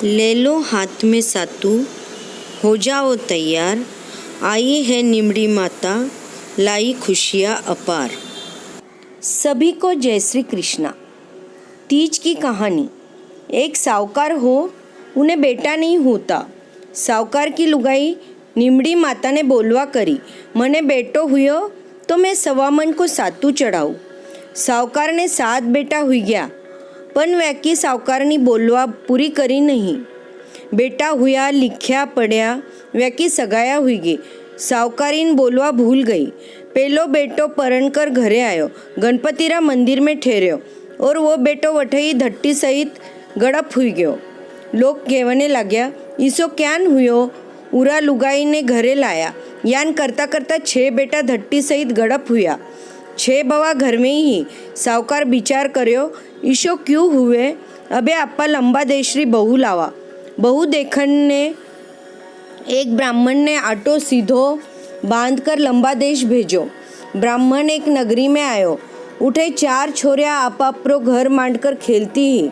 ले लो हाथ में सातू, हो जाओ तैयार, आई है निमड़ी माता, लाई खुशियाँ अपार। सभी को जय श्री कृष्णा। तीज की कहानी। एक साहूकार हो, उन्हें बेटा नहीं होता। साहूकार की लुगाई निमड़ी माता ने बोलवा करी, मने बेटो हुयो तो मैं सवा मन को सातू चढ़ाऊँ। साहूकार ने 7 बेटा हुई गया, पण वैकी साहूकारनी बोलवा पूरी करी नहीं। बेटा हुआ लिख्या पढ़या, वैकी सगाया हुई गई। साहूकारीन बोलवा भूल गई। पहलो बेटो परण कर घरे आयो, गणपतिरा मंदिर में ठहर्यो और वो बेटो वठई धट्टी सहित गड़प हुई गयो। लोग कहने लाग्या, इसो क्यान हुयो? उरा लुगाई ने घरे लाया। यान करता करता 6 बेटा धट्टी सहित गड़प हुआ। 6 बवा घर में ही। साहूकार विचार कर्यो, ईशो क्यों हुए? अबे आपा लंबा देशरी बहू लावा। बहू देखने एक ब्राह्मण ने आटो सीधो बांध कर लंबा देश भेजो। ब्राह्मण एक नगरी में आयो। उठे 4 छोरिया आपापरो घर मांडकर खेलती ही।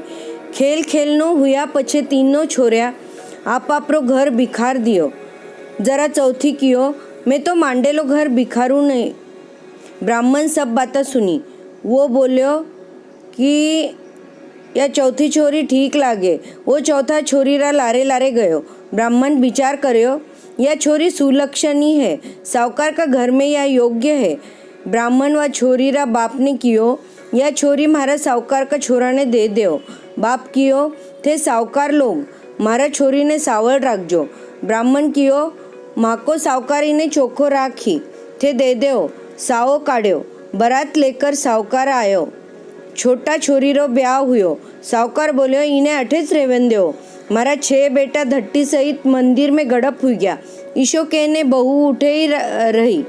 खेल खेलनो हुआ पछे तीनों छोरिया आपापरो घर बिखार दियो। जरा चौथी कियो, मैं तो मांडेलो घर बिखारू नहीं। ब्राह्मण सब बातें सुनी। वो बोल्यो कि या चौथी छोरी ठीक लागे। वो चौथा छोरी रा लारे लारे गयो। ब्राह्मण विचार कर्यो, यह छोरी सुलक्षणी है, साहूकार का घर में यह योग्य है। ब्राह्मण व छोरी रा बाप ने कियो, यह छोरी मारा साहूकार का छोरा ने दे दो। बाप कियो, थे साहूकार लोग मारा छोरी ने सावल राखजो। ब्राह्मण कियो, माको साहूकारी ने चोखो राखी, थे दे दो। सावो काढ़्यो। बरात लेकर साहूकार आयो। छोटा छोरी रो ब्याह हुयो। साहूकार बोल्यो, इने अठेच रेवन दो। मारा 6 बेटा धट्टी सहित मंदिर में गड़प हुई गया। ईशो कहने बहू उठे ही रही।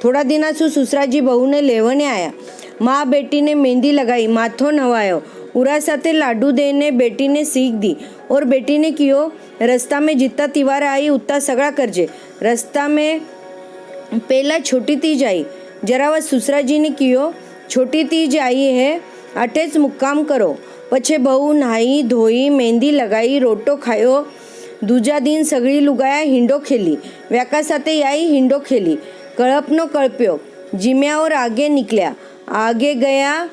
थोड़ा दिना ससुराजी बहू ने लेवने आया। माँ बेटी ने मेहंदी लगाई, माथो नवायो। उरा साथे लाडू देने बेटी ने सीख दी और बेटी ने कियो, रस्ता में जितना तिवार आई उतना सगड़ा करजे। रस्ता में पहला छोटी तीज आई। जरा वह ससुराजी ने कियो, छोटी तीज आई है, अठेच मुक्काम करो। पछे बहू नहाई धोई, मेहंदी लगाई, रोटो खायो। दूजा दिन सगड़ी लुगाया हिंडो खेली। व्याका साथे आई हिंडो खेली। कळपनो कळप्यो, जिम्या और आगे निकल्या। आगे गया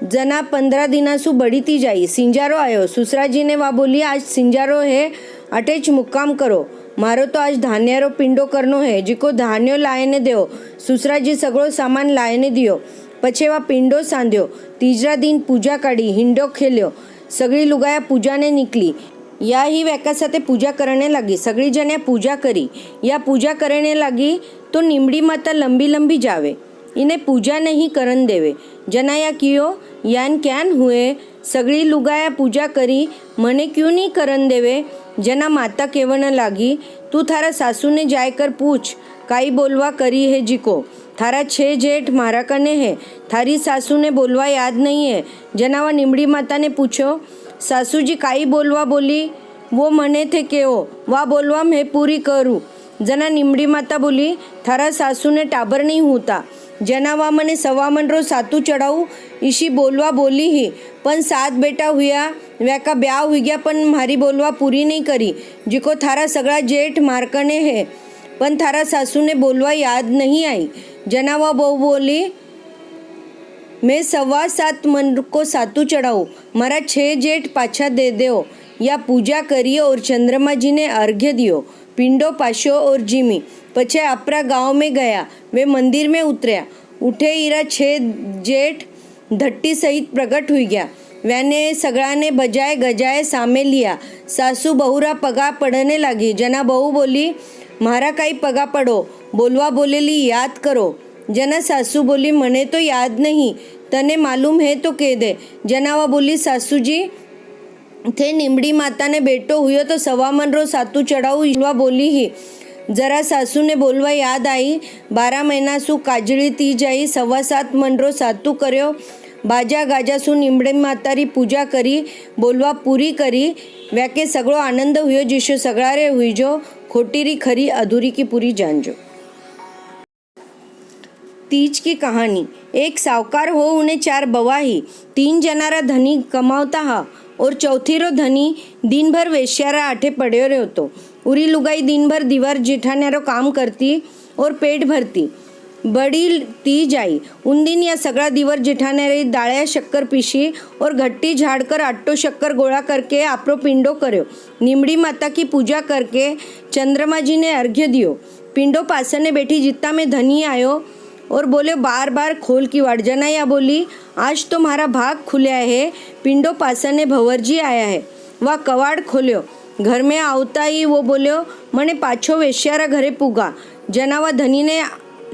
जना 15 दिनासु बड़ी तीज आई। सिंजारो आयो। ससुराजी ने वा बोली, आज सिंजारो है, अठेच मुक्काम करो। मारो तो आज धान्यारो पिंडो करनो है, जिको धान्यो लायने देओ। ससुराजी सगळो सामान लायने दियो। पछे वा पिंडो सांध्यो। तीसरा दिन पूजा काढ़ी, हिंडो खेल्यो। सगड़ी लुगाया पूजा ने निकली। या ही व्याका साथे पूजा करने लगी। सगड़ी जने पूजा करी। या पूजा करने लगी तो निमड़ी माता लंबी लंबी जावे, इन्हें पूजा नहीं करन देवे। जना या कियो, यान क्यान हुए? सगड़ी लुगाया पूजा करी, मने क्यों नहीं करन देवे? जना माता केवन लागी, तू थारा सासू ने जायकर पूछ, काई बोलवा करी है जिको। थारा 6 जेठ मारा कने है, थारी सासू ने बोलवा याद नहीं है। जनावा निमड़ी माता ने पूछो, सासू जी काई बोलवा बोली? वो मने थे केओ, वा बोलवा मैं पूरी करूँ। जना निमड़ी माता बोली, थारा सासू ने टाबर नहीं होता। जनावा मने सवा मन रो सातू चढ़ाऊ, इसी बोलवा बोली ही, पण 7 बेटा हुआ, व्याका ब्याह हुई गया, पण मारी बोलवा पूरी नहीं करी। जिको थारा सगड़ा जेठ मारकने है, पण थारा सासू ने बोलवा याद नहीं आई। जनावा बहू बोली, मैं 7.25 मन को सातू चढ़ाऊँ, मारा 6 जेठ पाछा दे दो। या पूजा करियो और चंद्रमा जी ने अर्घ्य दियो। पिंडो पाशो और जिमी। पछे अपरा गांव में गया। वे मंदिर में उतरया। उठे ईरा 6 जेठ धट्टी सहित प्रकट हुई गया। व्याने सगड़ा ने बजाए गजाए सामे लिया। सासू बहुरा पगा पड़ने लगी। जना बहू बोली, मारा काई पगा पड़ो? बोलवा बोलेली, याद करो। जना सासू बोली, मने तो याद नहीं, तने मालूम है तो कह दे। जनावा बोली, सासू जी थे निमड़ी माता ने बेटो हुयो तो सवा मन रो सातू चढ़ाऊ, बोलवा बोली ही। जरा सासू ने बोलवा याद आई। 12 महीना सु काजड़ी तीज आई। 7.25 मन रो सातू कर्यो। बाजा गाजा सु निमड़ी मातारी पूजा करी, बोलवा पूरी करी। व्याके सगड़ो आनंद हुयो, जिसो सगड़ारे हुई जो, खोटीरी खरी अधूरी की पूरी जानजो। तीज की कहानी। एक साहूकार हो, उन्हें 4 बवा ही। 3 जनारा धनी कमावता हा। और चौथी रो धनी दिन भर वेश्यारा आठे पड्यो रह्यो तो। उरी लुगाई दिन भर दीवार जिठाण्यारो काम करती और पेट भरती। बड़ी तीज आई। उन दिन या सगळा दिवर जिठाण्यारे दाळ्या शक्कर पीसी और घट्टी झाड़कर आट्टो शक्कर गोळा करके आपरो पिंडो कर्यो। निमड़ी माता की पूजा करके चंद्रमा जी ने अर्घ्य दियो। पिंडो पासने बैठी जित्ता में धनी आयो और बोले बार बार खोल की वाट। जनाया बोली आज तो हमारा भाग खुला है। पिंडो पासने भंवरजी आया है। वह कवाड़ खोल्यो। घर में आवता ही वो बोल्यो मने पाछो वेश्यारा घरे पुगा। जनावा धनी ने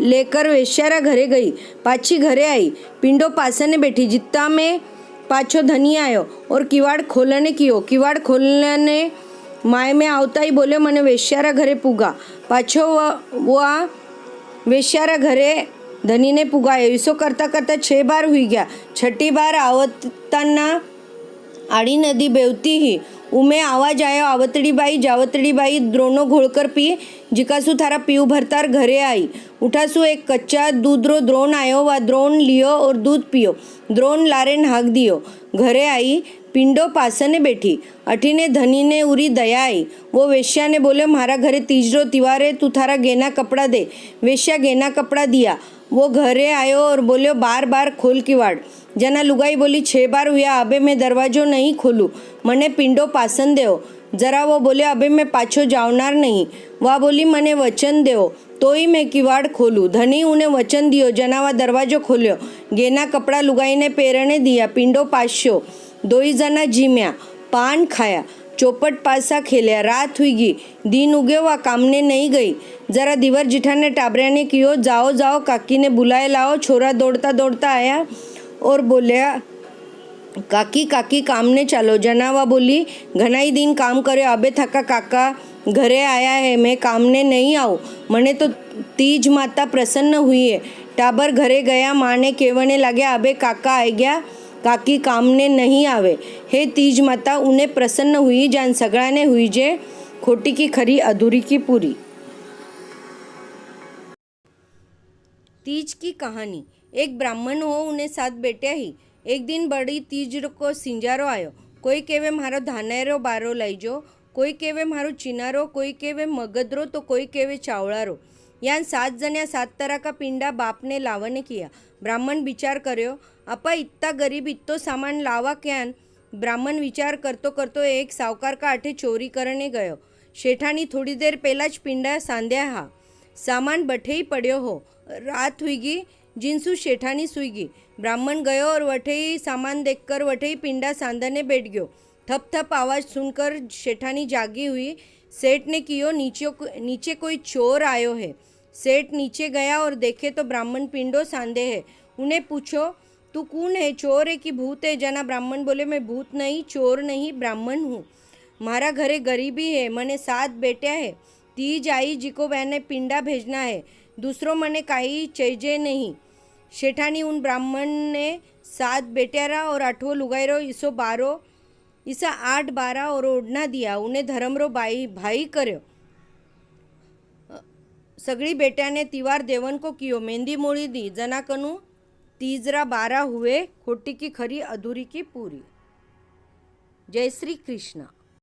लेकर वेश्यारा घरे गई। पाछी घरे आई। पिंडो पासने बैठी जित्ता में पाछो धनी आयो और किवाड़ खोलने कियो। किवाड़ खोलने माय में आवता ही बोल्यो मने वेश्यारा घरे पुगा। पाछो वह वेश्यारा घरे धनी ने पुगायो। इसो करता करता 6 बार हुई गया। छठी बार आवताना आड़ी नदी बेवती ही उमे आवाज आयो जावतड़ी बाई द्रोणो घोलकर पी। जिकासु थारा पीऊ भरतार घरे आई। उठासु एक कच्चा दूध रो द्रोण आयो। वा द्रोण लियो और दूध पियो। द्रोण लारे नाग दियो। घरे आई। पिंडो पासने बैठी। अठीने धनी ने उरी दया आई। वो वेश्या ने बोले मारा घरे तीजरो तिवार है, तू थारा गेना कपड़ा दे। वेश्या गेना कपड़ा दिया। वो घरे आयो और बोलियो बार बार खोल की वाड़। जना लुगाई बोली 6 बार हुआ, अबे मैं दरवाजो नहीं खोलूँ, मने पिंडो पासन देओ। जरा वो बोले अबे मैं पाछो जावनार नहीं। वह बोली मने वचन देओ तो ही मैं किवाड़ खोलूँ। धनी उन्हें वचन दियो। जनावा दरवाजो खोल्यो। गेना कपड़ा लुगाई ने पेरने दिया। पिंडो पास्यो। 2 जना जीम्या, पान खाया, चौपट पासा खेल्या। रात हुई गई। दिन उगे। वह कामने नहीं गई। जरा दीवर जिठा ने टाबरिया ने कियो जाओ जाओ काकी ने बुलाए लाओ। छोरा दौड़ता दौड़ता आया और बोलिया काकी काकी कामने चालो। जनावा बोली घनाई दिन काम कर्यो, अबे थका काका घरे आया है, मैं कामने नहीं आऊँ। मने तो तीज माता प्रसन्न हुई है। टाबर घरे गया। माँ ने केवने लगे अबे काका आ गया, काकी कामने नहीं आवे। हे तीज माता उन्हें प्रसन्न हुई जान सगळाने हुई जे खोटी की खरी अधूरी की पूरी। तीज की कहानी। एक ब्राह्मण हो, उन्हें 7 बेटियां ही। एक दिन बड़ी तीज को सिंजारो आयो। कोई केवे मारो धानेरो बारो लाईजो, कोई केवे मारो चिनारो, कोई केवे मगदरो तो कोई केवे चावड़ारो। यान 7 जन्या 7 तरह का पिंडा बाप ने लावने किया। ब्राह्मण विचार कर्यो अपा इतना गरीब इतो सामान लावा क्यान। ब्राह्मण विचार करतो करतो एक सावकार का आठे चोरी करने गयो। शेठानी थोड़ी देर पहला ज पिंडा सांध्या हा। सामान बठे ही पड़्यो हो। रात हुई गई। जिनसु शेठानी सुई गई। ब्राह्मण गयो और वठे ही सामान देखकर वठे ही पिंडा सांधने बैठ गयो। थप थप आवाज सुनकर शेठानी जागी हुई। सेठ ने कियो नीचे कोई चोर आयो है। सेठ नीचे गया और देखे तो ब्राह्मण पिंडो सांधे है। उन्हें पूछो तू कौन है, चोर है कि भूत है? जना ब्राह्मण बोले मैं भूत नहीं, चोर नहीं, ब्राह्मण हूँ। मारा घरे गरीबी है, मने 7 बेटिया है। तीज आई जिको मैंने पिंडा भेजना है, दूसरो मने काई चैजे नहीं। शेठानी उन ब्राह्मण ने 7 बेटियारा और 8 लुगाईरो इसो 12 इसा 8 12 और ओढ़ना दिया। उन्हें धर्मरो भाई कर्यो। सगड़ी बेटिया ने तिवार देवन को कियो, मेहंदी मोड़ी दी। जना कनु तीजरा 12 हुए, खोटी की खरी अधूरी की पूरी। जय श्री कृष्ण।